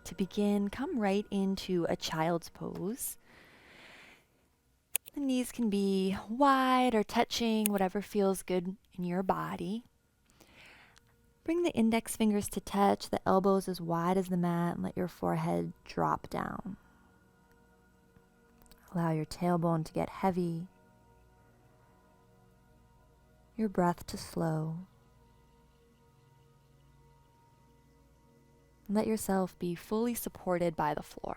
To begin, come right into a child's pose. The knees can be wide or touching, whatever feels good in your body. Bring the index fingers to touch, the elbows as wide as the mat, and let your forehead drop down. Allow your tailbone to get heavy, your breath to slow. And let yourself be fully supported by the floor.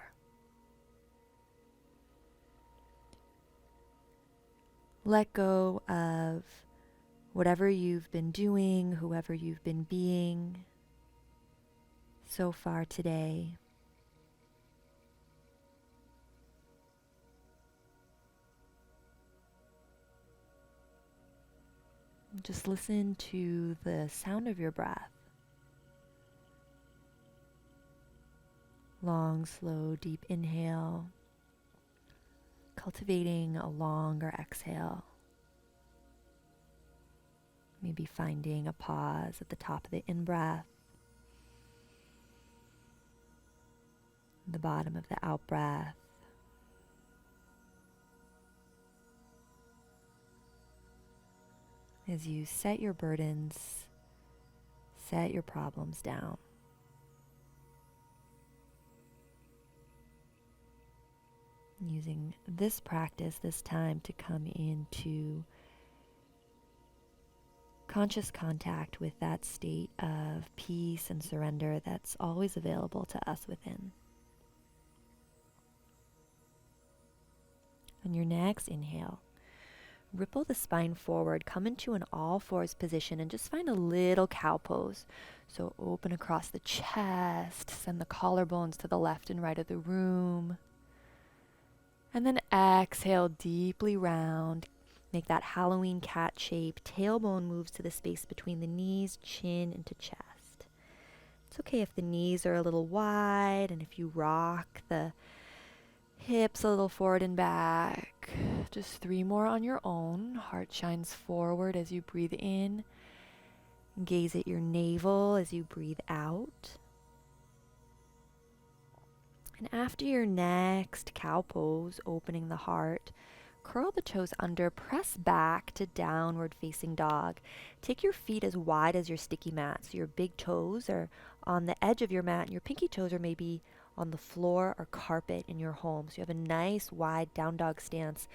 Let go of whatever you've been doing, whoever you've been being so far today. Just listen to the sound of your breath. Long, slow, deep inhale, cultivating a longer exhale. Maybe finding a pause at the top of the in-breath, the bottom of the out-breath. As you set your burdens, set your problems down. Using this practice, this time, to come into conscious contact with that state of peace and surrender that's always available to us within. On your next inhale, ripple the spine forward, come into an all fours position, and just find a little cow pose. So open across the chest, send the collarbones to the left and right of the room. And then exhale, deeply round. Make that Halloween cat shape. Tailbone moves to the space between the knees, chin into chest. It's okay if the knees are a little wide and if you rock the hips a little forward and back. Just 3 more on your own. Heart shines forward as you breathe in. Gaze at your navel as you breathe out. And after your next cow pose, opening the heart, curl the toes under, press back to downward facing dog. Take your feet as wide as your sticky mat. So your big toes are on the edge of your mat and your pinky toes are maybe on the floor or carpet in your home. So you have a nice wide down dog stance.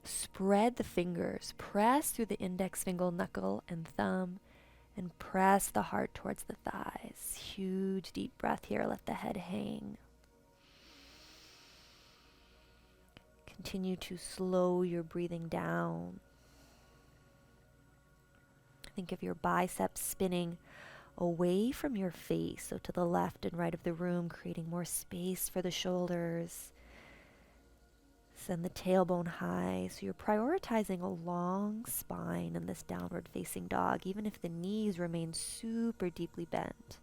Spread the fingers, press through the index finger, knuckle, and thumb, and press the heart towards the thighs. Huge deep breath here, let the head hang. Continue to slow your breathing down. Think of your biceps spinning away from your face, so to the left and right of the room, creating more space for the shoulders. Send the tailbone high, so you're prioritizing a long spine in this downward facing dog, even if the knees remain super deeply bent.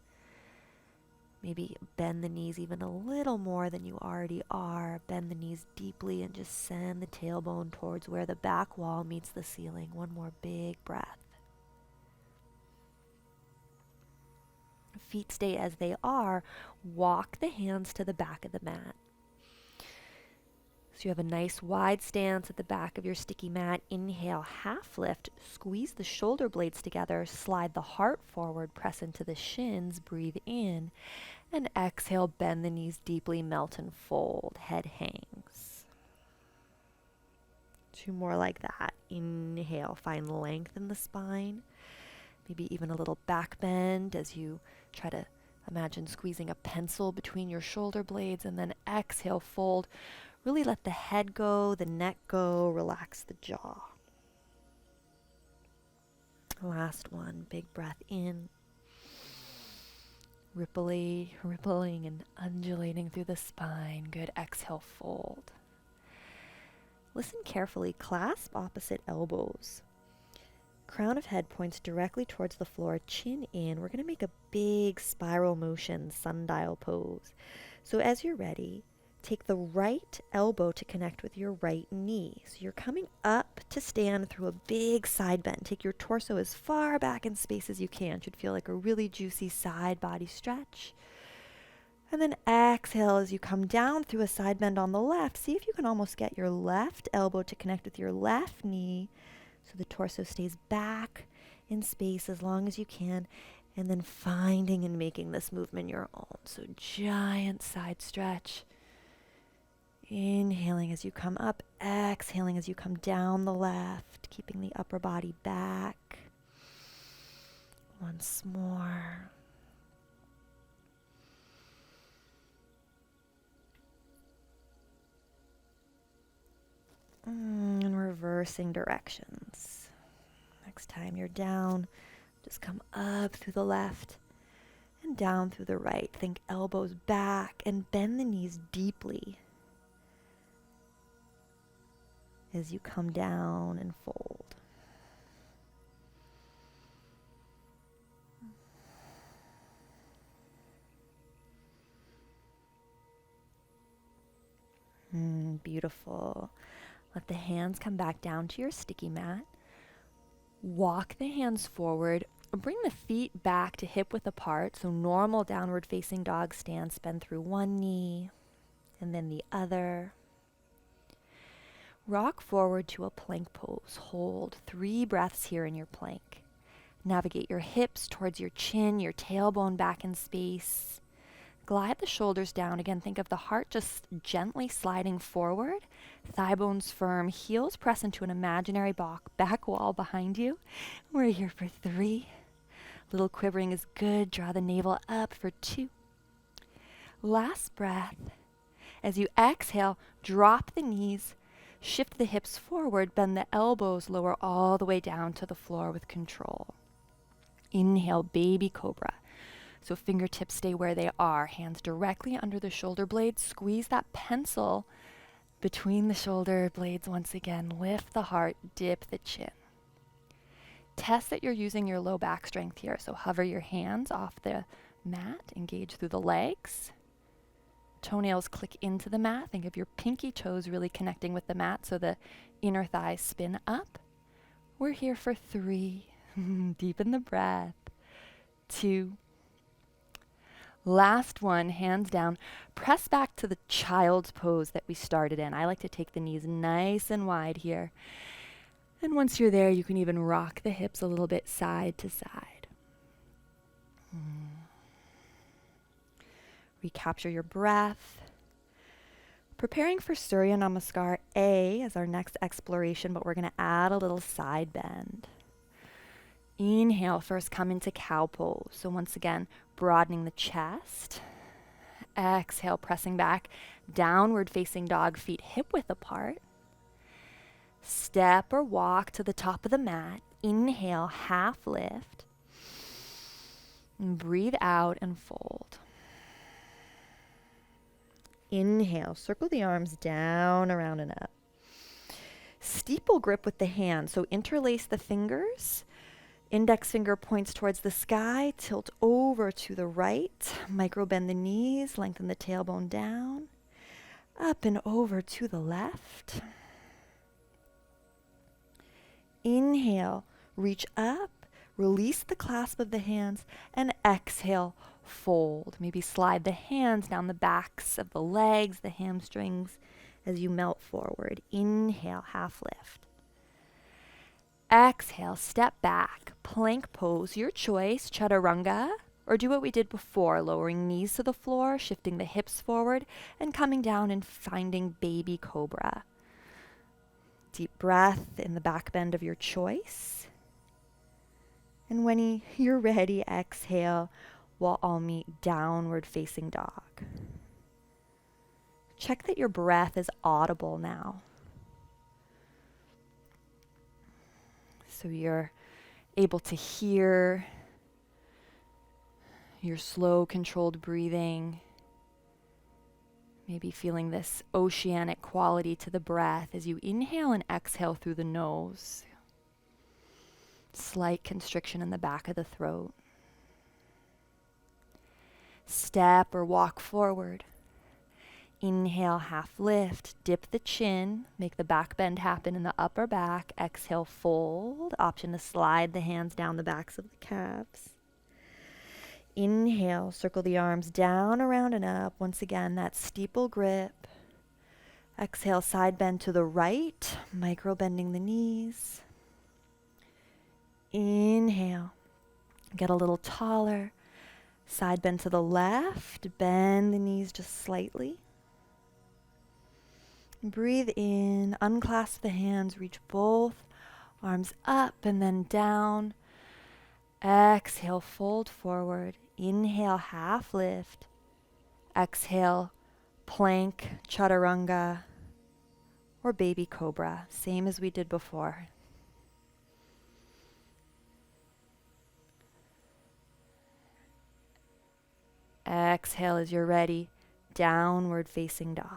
Maybe bend the knees even a little more than you already are. Bend the knees deeply and just send the tailbone towards where the back wall meets the ceiling. One more big breath. Feet stay as they are. Walk the hands to the back of the mat. So you have a nice wide stance at the back of your sticky mat. Inhale, half lift. Squeeze the shoulder blades together. Slide the heart forward. Press into the shins. Breathe in. And exhale, bend the knees deeply, melt and fold. Head hangs. 2 more like that. Inhale, find length in the spine. Maybe even a little back bend as you try to imagine squeezing a pencil between your shoulder blades. And then exhale, fold. Really let the head go, the neck go, relax the jaw. Last one, big breath in. Rippling and undulating through the spine. Good, exhale, fold. Listen carefully, clasp opposite elbows. Crown of head points directly towards the floor, chin in. We're going to make a big spiral motion, sundial pose. So as you're ready, take the right elbow to connect with your right knee. So you're coming up to stand through a big side bend. Take your torso as far back in space as you can. Should feel like a really juicy side body stretch. And then exhale as you come down through a side bend on the left. See if you can almost get your left elbow to connect with your left knee so the torso stays back in space as long as you can. And then finding and making this movement your own. So giant side stretch. Inhaling as you come up, exhaling as you come down the left, keeping the upper body back. Once more. And reversing directions. Next time you're down, just come up through the left and down through the right. Think elbows back and bend the knees deeply as you come down and fold. Beautiful. Let the hands come back down to your sticky mat. Walk the hands forward. Bring the feet back to hip width apart. So normal downward facing dog stance. Bend through one knee and then the other. Rock forward to a plank pose. Hold 3 breaths here in your plank. Navigate your hips towards your chin, your tailbone back in space. Glide the shoulders down. Again, think of the heart just gently sliding forward. Thigh bones firm. Heels press into an imaginary back wall behind you. We're here for 3. Little quivering is good. Draw the navel up for 2. Last breath. As you exhale, drop the knees. Shift the hips forward. Bend the elbows. Lower all the way down to the floor with control. Inhale, baby cobra. So fingertips stay where they are, hands directly under the shoulder blades. Squeeze that pencil between the shoulder blades once again. Lift the heart, dip the chin. Test that you're using your low back strength here. So hover your hands off the mat, engage through the legs. Toenails click into the mat. Think of your pinky toes really connecting with the mat so the inner thighs spin up. We're here for 3. Deepen the breath. 2. Last one, hands down. Press back to the child's pose that we started in. I like to take the knees nice and wide here. And once you're there, you can even rock the hips a little bit side to side. Recapture your breath. Preparing for Surya Namaskar A as our next exploration, but we're going to add a little side bend. Inhale, first come into cow pose. So once again, broadening the chest. Exhale, pressing back, downward facing dog, feet hip width apart. Step or walk to the top of the mat. Inhale, half lift. And breathe out and fold. Inhale, circle the arms down, around and up. Steeple grip with the hands, so interlace the fingers. Index finger points towards the sky, tilt over to the right, micro bend the knees, lengthen the tailbone down, up and over to the left. Inhale, reach up, release the clasp of the hands, and exhale, fold. Maybe slide the hands down the backs of the legs, the hamstrings, as you melt forward. Inhale, half lift. Exhale, step back, plank pose, your choice, chaturanga, or do what we did before, lowering knees to the floor, shifting the hips forward, and coming down and finding baby cobra. Deep breath in the back bend of your choice. And when you're ready, exhale, we'll all meet downward facing dog. Check that your breath is audible now. So you're able to hear your slow, controlled breathing. Maybe feeling this oceanic quality to the breath as you inhale and exhale through the nose. Slight constriction in the back of the throat. Step or walk forward. Inhale, half lift, dip the chin, make the back bend happen in the upper back. Exhale, fold. Option to slide the hands down the backs of the calves. Inhale, circle the arms down, around, and up. Once again, that steeple grip. Exhale, side bend to the right, micro bending the knees. Inhale, get a little taller. Side bend to the left, bend the knees just slightly. Breathe in, unclasp the hands, reach both arms up and then down. Exhale, fold forward. Inhale, half lift. Exhale, plank, chaturanga, or baby cobra, same as we did before. Exhale as you're ready, downward facing dog.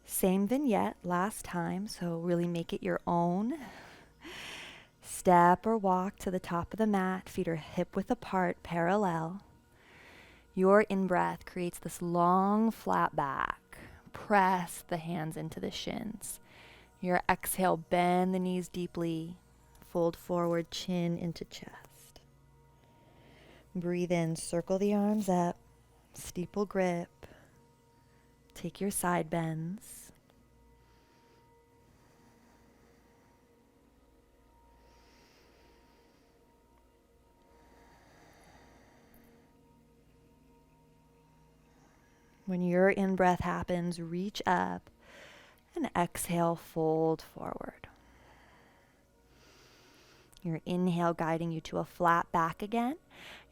Same vignette last time, so really make it your own. Step or walk to the top of the mat, feet are hip width apart, parallel. Your in-breath creates this long, flat back. Press the hands into the shins. Your exhale, bend the knees deeply. Fold forward, chin into chest. Breathe in, circle the arms up. Steeple grip. Take your side bends. When your in-breath happens, reach up and exhale, fold forward. Your inhale guiding you to a flat back again.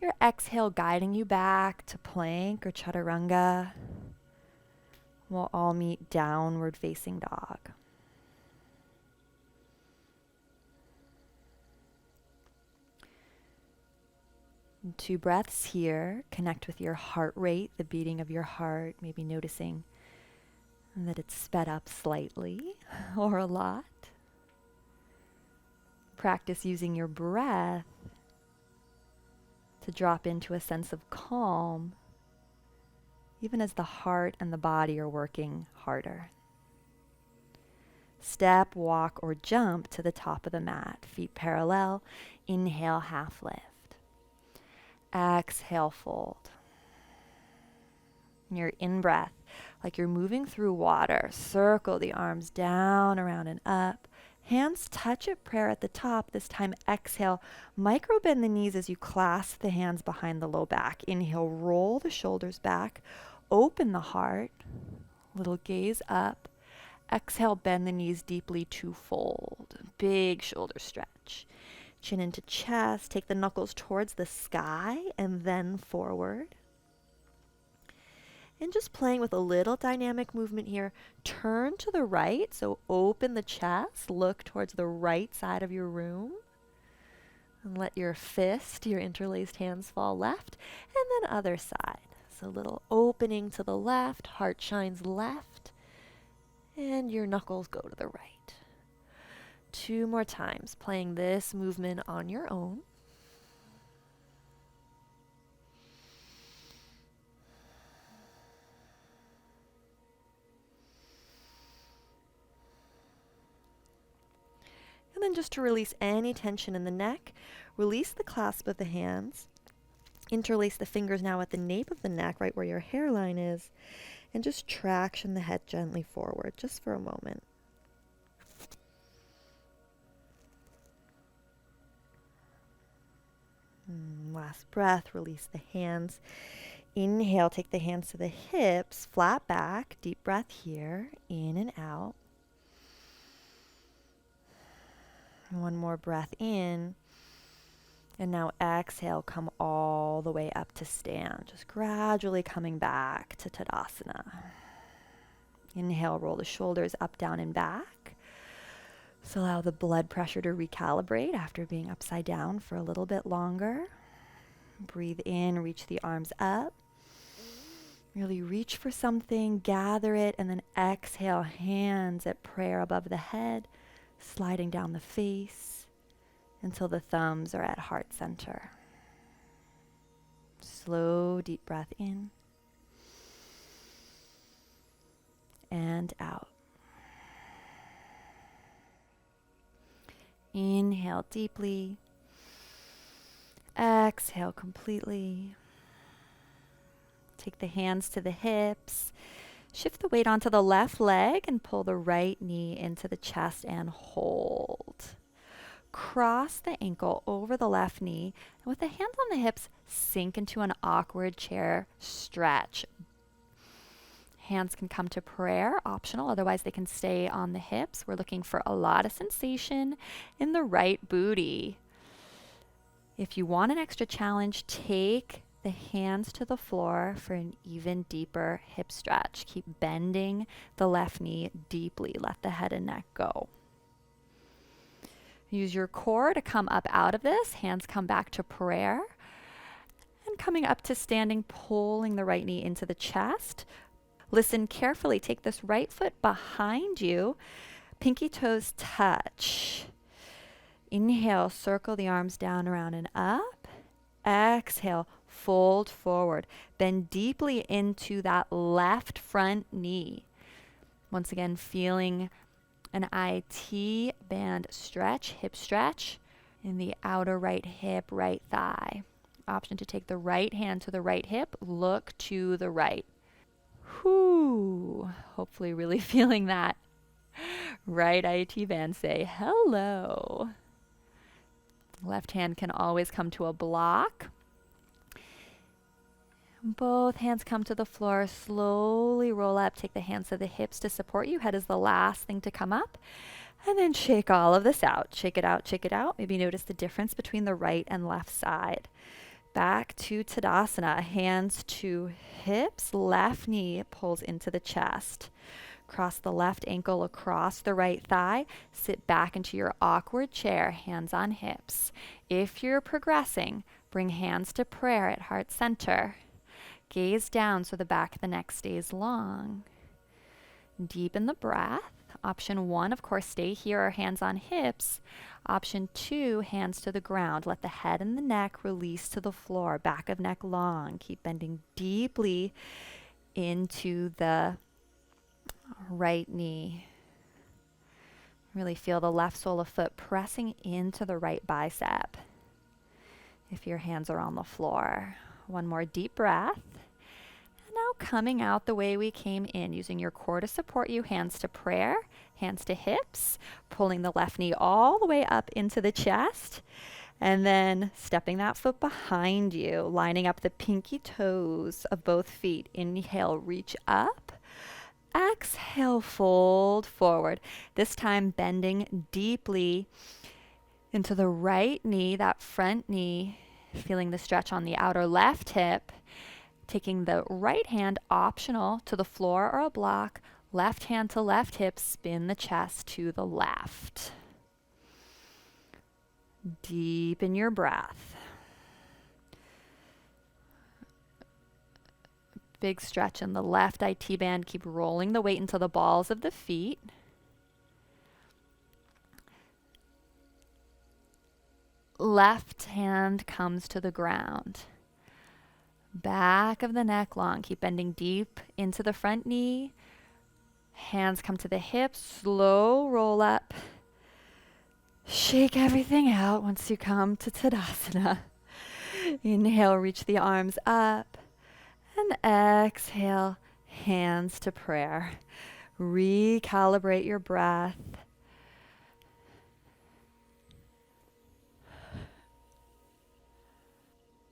Your exhale guiding you back to plank or chaturanga. We'll all meet downward facing dog. And 2 breaths here. Connect with your heart rate, the beating of your heart, maybe noticing that it's sped up slightly or a lot. Practice using your breath to drop into a sense of calm, even as the heart and the body are working harder. Step, walk, or jump to the top of the mat, feet parallel. Inhale, half lift. Exhale, fold. Your in-breath, like you're moving through water, circle the arms down, around, and up. Hands touch at prayer at the top. This time, exhale, micro bend the knees as you clasp the hands behind the low back. Inhale, roll the shoulders back, open the heart, little gaze up. Exhale, bend the knees deeply to fold. Big shoulder stretch. Chin into chest, take the knuckles towards the sky and then forward. And just playing with a little dynamic movement here. Turn to the right, so open the chest, look towards the right side of your room. And let your fist, your interlaced hands fall left, and then other side. So a little opening to the left, heart shines left, and your knuckles go to the right. 2 more times, playing this movement on your own. And then just to release any tension in the neck, release the clasp of the hands. Interlace the fingers now at the nape of the neck, right where your hairline is, and just traction the head gently forward, just for a moment. Last breath, release the hands. Inhale, take the hands to the hips, flat back, deep breath here, in and out. One more breath in. And now exhale, come all the way up to stand, just gradually coming back to Tadasana. Inhale, roll the shoulders up, down, and back. So allow the blood pressure to recalibrate after being upside down for a little bit longer. Breathe in, reach the arms up. Really reach for something, gather it, and then exhale, hands at prayer above the head, sliding down the face until the thumbs are at heart center. Slow, deep breath in. Inhale deeply. Exhale completely. Take the hands to the hips. Shift the weight onto the left leg and pull the right knee into the chest and hold. Cross the ankle over the left knee, and with the hands on the hips, sink into an awkward chair stretch. Hands can come to prayer, optional, otherwise they can stay on the hips. We're looking for a lot of sensation in the right booty. If you want an extra challenge, take the hands to the floor for an even deeper hip stretch. Keep bending the left knee deeply. Let the head and neck go. Use your core to come up out of this. Hands come back to prayer. And coming up to standing, pulling the right knee into the chest. Listen carefully. Take this right foot behind you. Pinky toes touch. Inhale, circle the arms down, around, and up. Exhale, fold forward. Bend deeply into that left front knee. Once again, feeling an IT band stretch, hip stretch in the outer right hip, right thigh. Option to take the right hand to the right hip, look to the right. Whoo! Hopefully really feeling that right IT band say hello. Left hand can always come to a block. Both hands come to the floor. Slowly roll up. Take the hands to the hips to support you. Head is the last thing to come up. And then shake all of this out. Shake it out, shake it out. Maybe notice the difference between the right and left side. Back to Tadasana. Hands to hips. Left knee pulls into the chest. Cross the left ankle across the right thigh. Sit back into your awkward chair, hands on hips. If you're progressing, bring hands to prayer at heart center. Gaze down so the back of the neck stays long. Deepen the breath. Option 1, of course, stay here or hands on hips. Option 2, hands to the ground. Let the head and the neck release to the floor. Back of neck long. Keep bending deeply into the right knee. Really feel the left sole of foot pressing into the right bicep if your hands are on the floor. One more deep breath. And now coming out the way we came in, using your core to support you, hands to prayer, hands to hips, pulling the left knee all the way up into the chest, and then stepping that foot behind you, lining up the pinky toes of both feet. Inhale, reach up. Exhale, fold forward. This time bending deeply into the right knee, that front knee, feeling the stretch on the outer left hip. Taking the right hand, optional, to the floor or a block. Left hand to left hip, spin the chest to the left. Deepen your breath. Big stretch in the left IT band. Keep rolling the weight into the balls of the feet. Left hand comes to the ground. Back of the neck long. Keep bending deep into the front knee. Hands come to the hips. Slow roll up. Shake everything out once you come to Tadasana. Inhale, reach the arms up. And exhale, hands to prayer. Recalibrate your breath.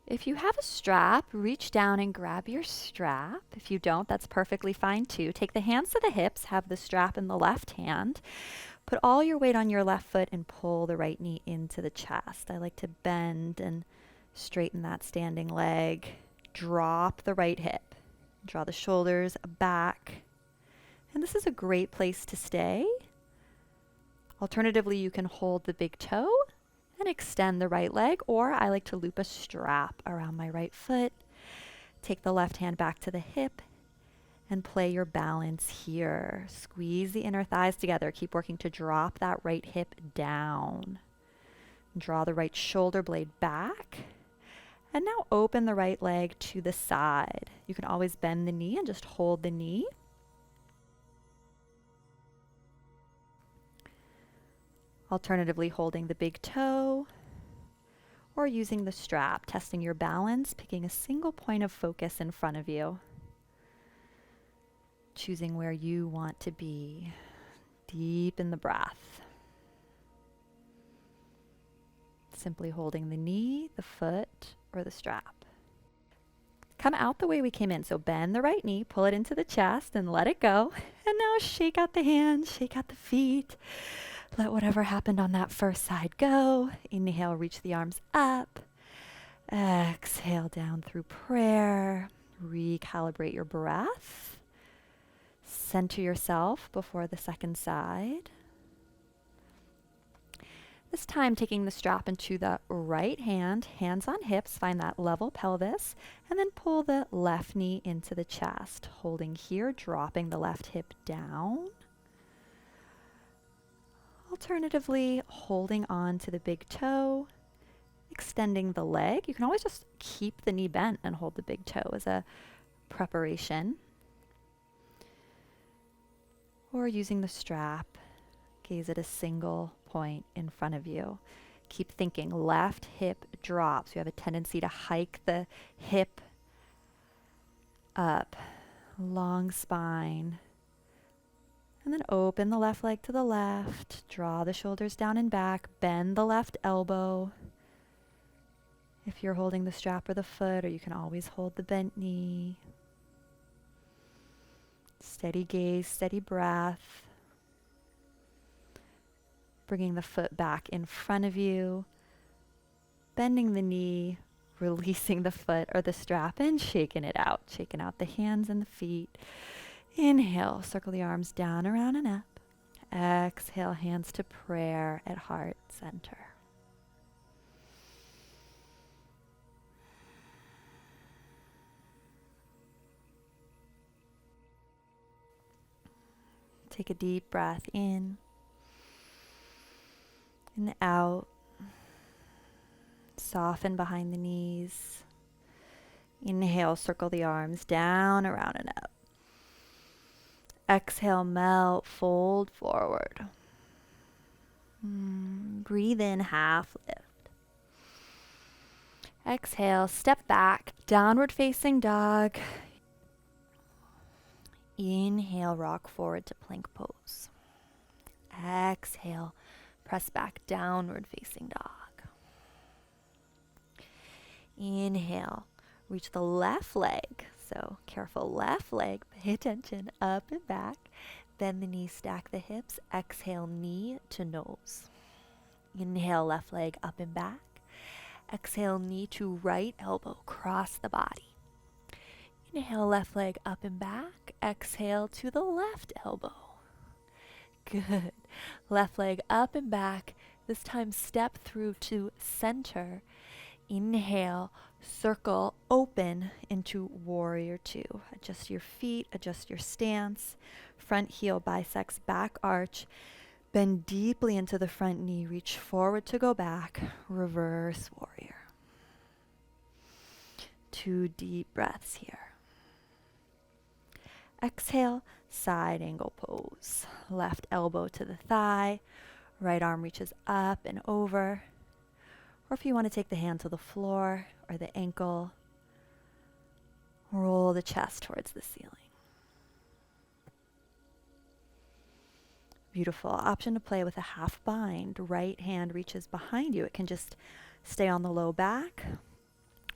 If you have a strap, reach down and grab your strap. If you don't, that's perfectly fine too. Take the hands to the hips, have the strap in the left hand. Put all your weight on your left foot and pull the right knee into the chest. I like to bend and straighten that standing leg. Drop the right hip. Draw the shoulders back. And this is a great place to stay. Alternatively, you can hold the big toe and extend the right leg, or I like to loop a strap around my right foot. Take the left hand back to the hip and play your balance here. Squeeze the inner thighs together. Keep working to drop that right hip down. Draw the right shoulder blade back. And now open the right leg to the side. You can always bend the knee and just hold the knee. Alternatively, holding the big toe or using the strap, testing your balance, picking a single point of focus in front of you, choosing where you want to be. Deep in the breath. Simply holding the knee, the foot, or the strap. Come out the way we came in. So bend the right knee, pull it into the chest, and let it go. And now shake out the hands, shake out the feet. Let whatever happened on that first side go. Inhale, reach the arms up. Exhale down through prayer. Recalibrate your breath. Center yourself before the second side. This time taking the strap into the right hand, hands on hips, find that level pelvis, and then pull the left knee into the chest. Holding here, dropping the left hip down. Alternatively, holding on to the big toe, extending the leg. You can always just keep the knee bent and hold the big toe as a preparation. Or using the strap, gaze at a single point in front of you. Keep thinking, left hip drops. You have a tendency to hike the hip up, long spine. And then open the left leg to the left, draw the shoulders down and back, bend the left elbow. If you're holding the strap or the foot, or you can always hold the bent knee. Steady gaze, steady breath. Bringing the foot back in front of you, bending the knee, releasing the foot or the strap and shaking it out. Shaking out the hands and the feet. Inhale, circle the arms down, around, and up. Exhale, hands to prayer at heart center. Take a deep breath in and out. Soften behind the knees. Inhale, circle the arms down, around, and up. Exhale, melt, fold forward. Breathe in, half lift. Exhale, step back, downward facing dog. Inhale, rock forward to plank pose. Exhale, press back, downward facing dog. Inhale, reach the left leg. So careful, left leg, pay attention, up and back. Bend the knees, stack the hips. Exhale, knee to nose. Inhale, left leg up and back. Exhale, knee to right elbow, cross the body. Inhale, left leg up and back. Exhale to the left elbow. Good. Left leg up and back. This time step through to center. Inhale, circle, open into warrior two. Adjust your feet, adjust your stance. Front heel bisects back arch. Bend deeply into the front knee. Reach forward to go back. Reverse warrior. 2 deep breaths here. Exhale, side angle pose. Left elbow to the thigh. Right arm reaches up and over. Or if you want to take the hand to the floor or the ankle, roll the chest towards the ceiling. Beautiful. Option to play with a half bind. Right hand reaches behind you. It can just stay on the low back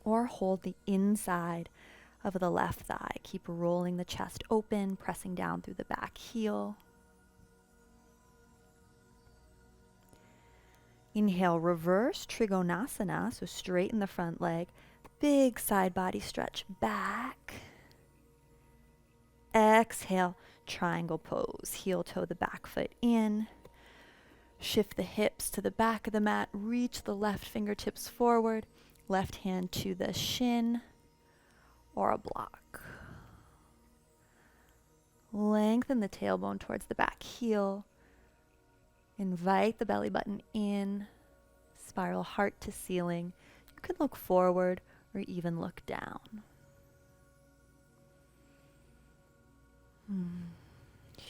or hold the inside of the left thigh. Keep rolling the chest open, pressing down through the back heel. Inhale, reverse Trigonasana, so straighten the front leg. Big side body stretch back. Exhale, triangle pose. Heel toe the back foot in. Shift the hips to the back of the mat. Reach the left fingertips forward. Left hand to the shin or a block. Lengthen the tailbone towards the back heel. Invite the belly button in. Spiral heart to ceiling. You can look forward or even look down.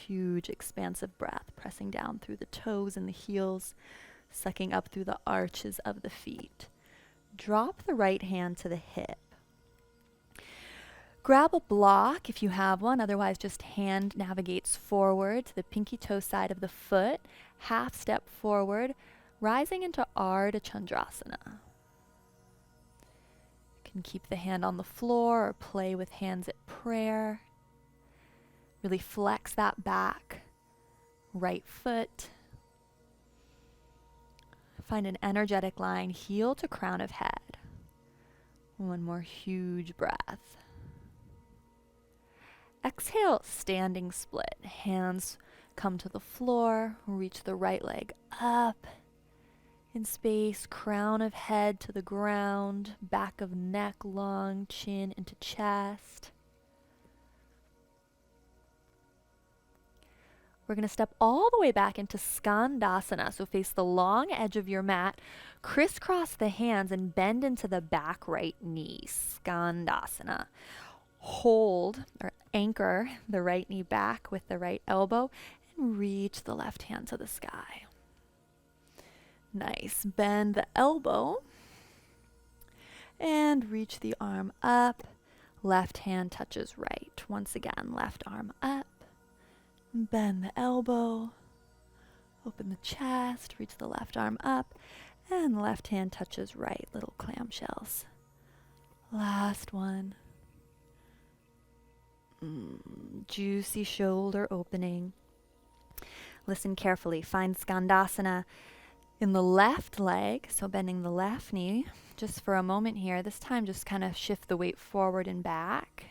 huge expansive breath, pressing down through the toes and the heels, sucking up through the arches of the feet. Drop the right hand to the hip. Grab a block if you have one, otherwise just hand navigates forward to the pinky toe side of the foot, half step forward, rising into Ardha Chandrasana. You can keep the hand on the floor or play with hands at prayer. Really flex that back, right foot. Find an energetic line, heel to crown of head. One more huge breath. Exhale, standing split. Hands come to the floor, reach the right leg up in space, crown of head to the ground, back of neck long, chin into chest. We're going to step all the way back into Skandasana. So face the long edge of your mat, crisscross the hands and bend into the back right knee. Skandasana. Hold or anchor the right knee back with the right elbow and reach the left hand to the sky. Nice. Bend the elbow and reach the arm up. Left hand touches right. Once again, left arm up. Bend the elbow. Open the chest. Reach the left arm up. And left hand touches right. Little clamshells. Last one. Juicy shoulder opening. Listen carefully. Find Skandasana in the left leg, so bending the left knee just for a moment here. This time just kind of shift the weight forward and back.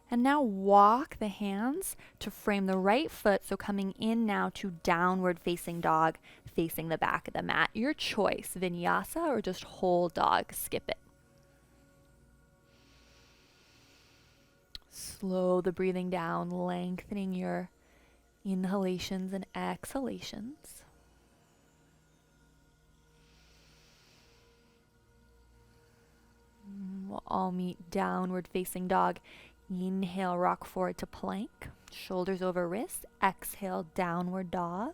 And now walk the hands to frame the right foot, so coming in now to downward facing dog, facing the back of the mat. Your choice, vinyasa or just whole dog, skip it. Slow the breathing down, lengthening your inhalations and exhalations. We'll all meet downward facing dog. Inhale, rock forward to plank, shoulders over wrists. Exhale, downward dog.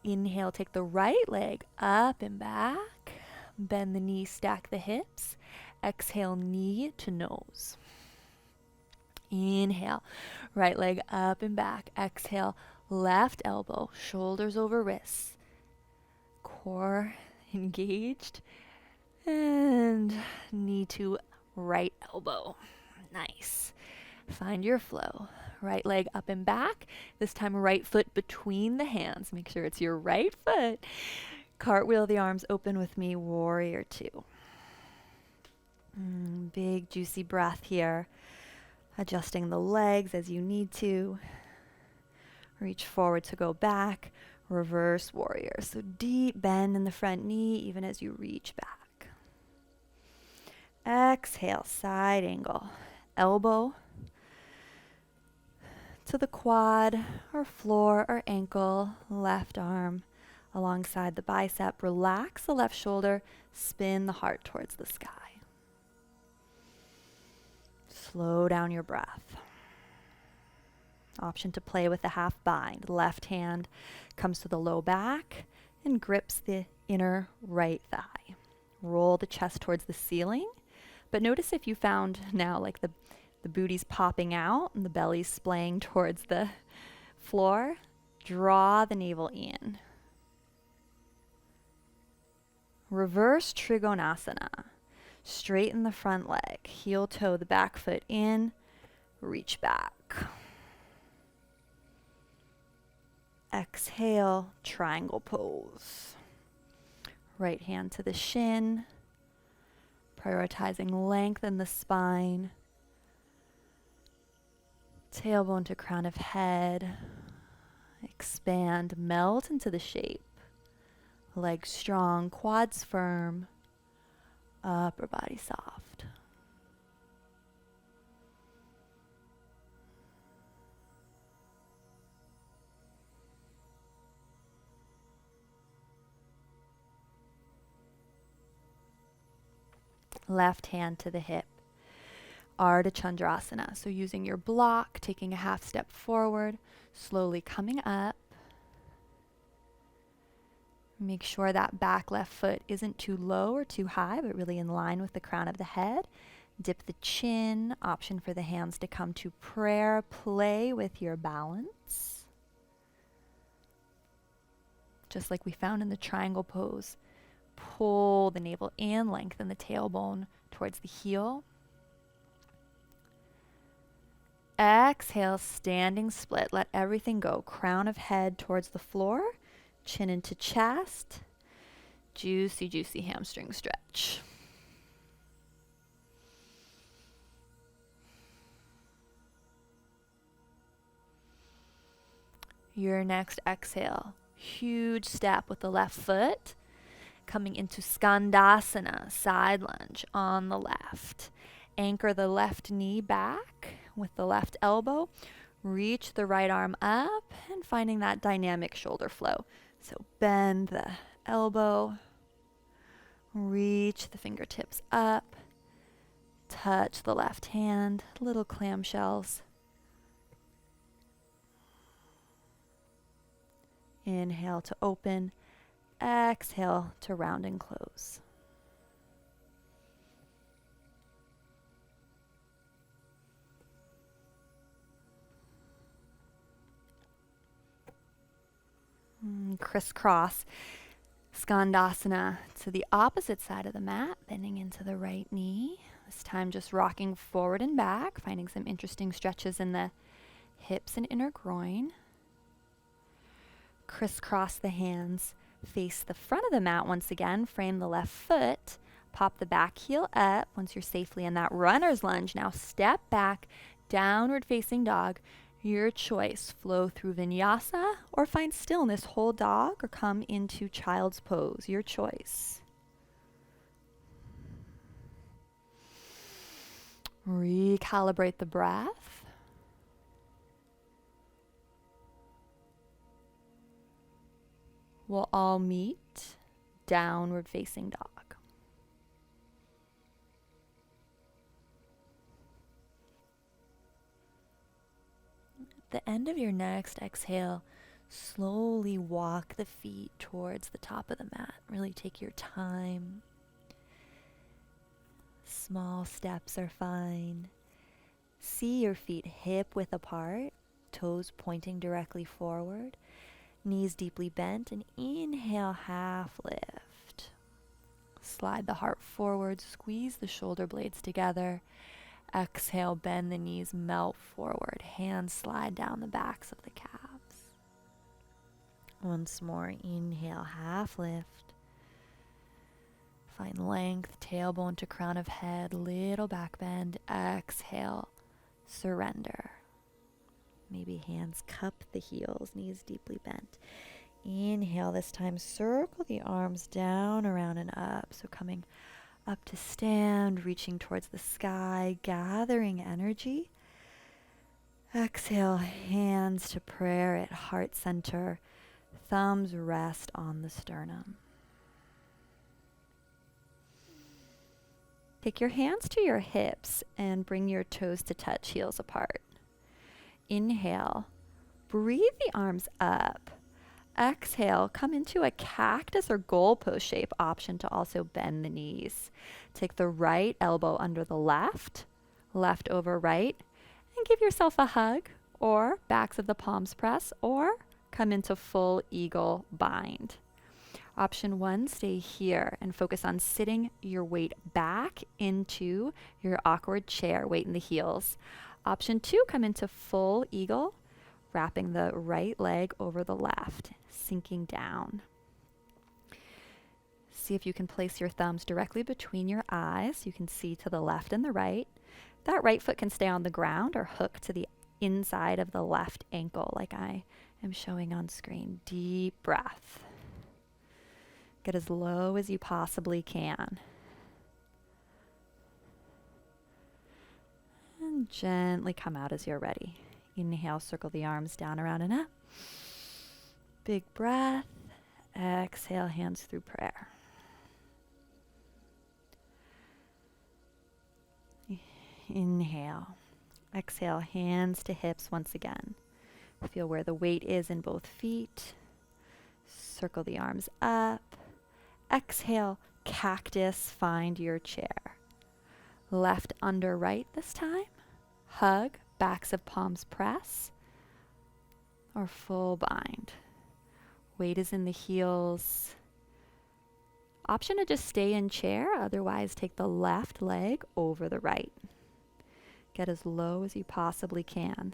Inhale, take the right leg up and back. Bend the knee, stack the hips. Exhale, knee to nose. Inhale, right leg up and back. Exhale, left elbow, shoulders over wrists. Core engaged. And knee to right elbow. Nice. Find your flow. Right leg up and back. This time right foot between the hands. Make sure it's your right foot. Cartwheel the arms open with me, warrior two. Big juicy breath here. Adjusting the legs as you need to. Reach forward to go back. Reverse warrior. So deep bend in the front knee even as you reach back. Exhale, side angle. Elbow to the quad or floor or ankle. Left arm alongside the bicep. Relax the left shoulder. Spin the heart towards the sky. Slow down your breath. Option to play with the half bind. Left hand comes to the low back and grips the inner right thigh. Roll the chest towards the ceiling. But notice if you found now like the booty's popping out and the belly's splaying towards the floor, draw the navel in. Reverse Trigonasana. Straighten the front leg, heel toe the back foot in, reach back. Exhale, triangle pose. Right hand to the shin, prioritizing length in the spine. Tailbone to crown of head. Expand, melt into the shape. Legs strong, quads firm. Upper body soft. Left hand to the hip. Ardha Chandrasana. So using your block, taking a half step forward, slowly coming up. Make sure that back left foot isn't too low or too high, but really in line with the crown of the head. Dip the chin, option for the hands to come to prayer. Play with your balance. Just like we found in the triangle pose. Pull the navel in, lengthen the tailbone towards the heel. Exhale, standing split. Let everything go. Crown of head towards the floor. Chin into chest. Juicy, juicy hamstring stretch. Your next exhale. Huge step with the left foot. Coming into Skandasana, side lunge on the left. Anchor the left knee back with the left elbow. Reach the right arm up and finding that dynamic shoulder flow. So bend the elbow, reach the fingertips up, touch the left hand, little clamshells. Inhale to open, exhale to round and close. Crisscross Skandasana to the opposite side of the mat, bending into the right knee. This time just rocking forward and back, finding some interesting stretches in the hips and inner groin. Crisscross the hands, face the front of the mat once again, frame the left foot, pop the back heel up. Once you're safely in that runner's lunge, now step back, downward facing dog. Your choice, flow through vinyasa or find stillness, whole dog, or come into child's pose. Your choice. Recalibrate the breath. We'll all meet downward facing dog. At the end of your next exhale, slowly walk the feet towards the top of the mat. Really take your time. Small steps are fine. See your feet hip width apart, toes pointing directly forward, knees deeply bent, and inhale, half lift. Slide the heart forward, squeeze the shoulder blades together. Exhale, bend the knees, melt forward. Hands slide down the backs of the calves. Once more, inhale, half lift. Find length, tailbone to crown of head, little back bend. Exhale, surrender. Maybe hands cup the heels, knees deeply bent. Inhale, this time circle the arms down, around, and up. So coming up to stand, reaching towards the sky, gathering energy. Exhale, hands to prayer at heart center. Thumbs rest on the sternum. Take your hands to your hips and bring your toes to touch, heels apart. Inhale, breathe the arms up. Exhale, come into a cactus or goalpost shape, option to also bend the knees. Take the right elbow under the left, left over right, and give yourself a hug, or backs of the palms press, or come into full eagle bind. Option 1, stay here and focus on sitting your weight back into your awkward chair, weight in the heels. Option 2, come into full eagle, wrapping the right leg over the left, sinking down. See if you can place your thumbs directly between your eyes. You can see to the left and the right. That right foot can stay on the ground or hook to the inside of the left ankle like I am showing on screen. Deep breath. Get as low as you possibly can. And gently come out as you're ready. Inhale, circle the arms down, around, and up. Big breath. Exhale, hands through prayer. Inhale. Exhale, hands to hips once again. Feel where the weight is in both feet. Circle the arms up. Exhale, cactus, find your chair. Left under right this time. Hug, backs of palms press. Or full bind. Weight is in the heels. Option to just stay in chair, otherwise take the left leg over the right. Get as low as you possibly can.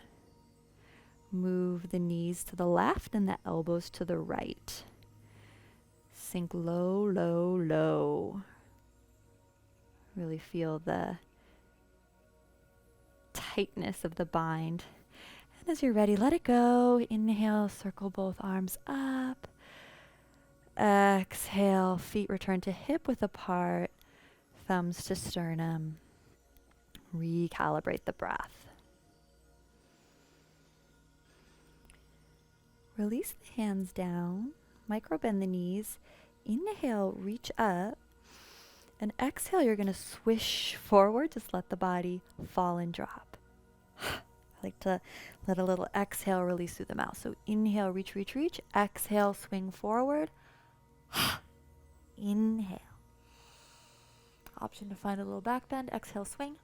Move the knees to the left and the elbows to the right. Sink low, low, low. Really feel the tightness of the bind. And as you're ready, let it go. Inhale, circle both arms up. Exhale, feet return to hip width apart, thumbs to sternum. Recalibrate the breath. Release the hands down, micro bend the knees. Inhale, reach up. And exhale, you're going to swish forward. Just let the body fall and drop. I like to let a little exhale release through the mouth. So inhale, reach, reach, reach. Exhale, swing forward. Inhale. Option to find a little back bend. Exhale, swing.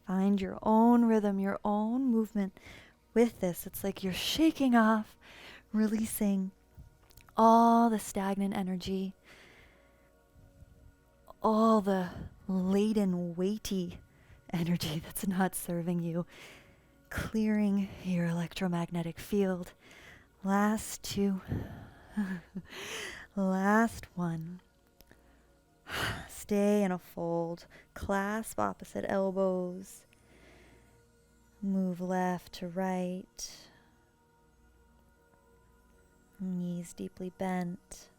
Find your own rhythm, your own movement with this. It's like you're shaking off, releasing all the stagnant energy, all the laden, weighty energy that's not serving you, clearing your electromagnetic field. Last two. Last one. Stay in a fold. Clasp opposite elbows. Move left to right. Knees deeply bent.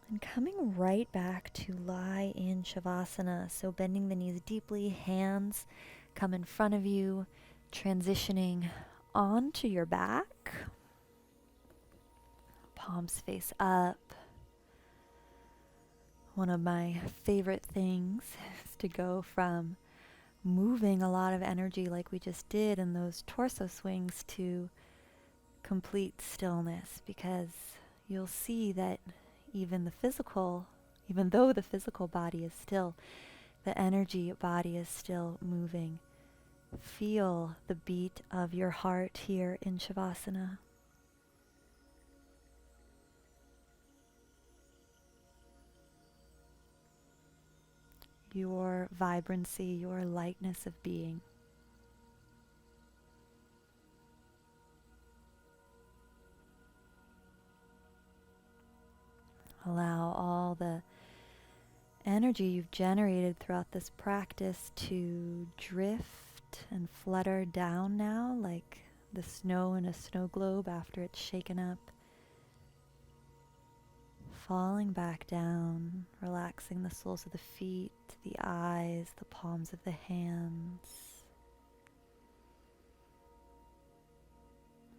And coming right back to lie in Shavasana. So bending the knees deeply, hands come in front of you, transitioning onto your back. Palms face up. One of my favorite things is to go from moving a lot of energy like we just did in those torso swings to complete stillness, because you'll see that even though the physical body is still, the energy body is still moving. Feel the beat of your heart here in Shavasana. Your vibrancy, your lightness of being. Allow all the energy you've generated throughout this practice to drift and flutter down now, like the snow in a snow globe after it's shaken up. Falling back down, relaxing the soles of the feet, the eyes, the palms of the hands.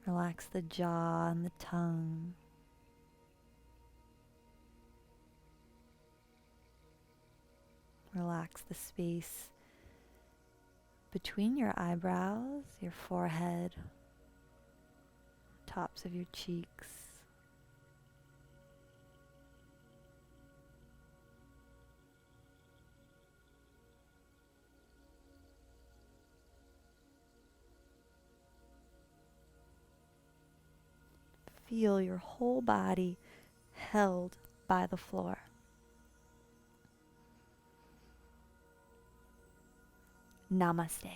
Relax the jaw and the tongue. Relax the space between your eyebrows, your forehead, tops of your cheeks. Feel your whole body held by the floor. Namaste.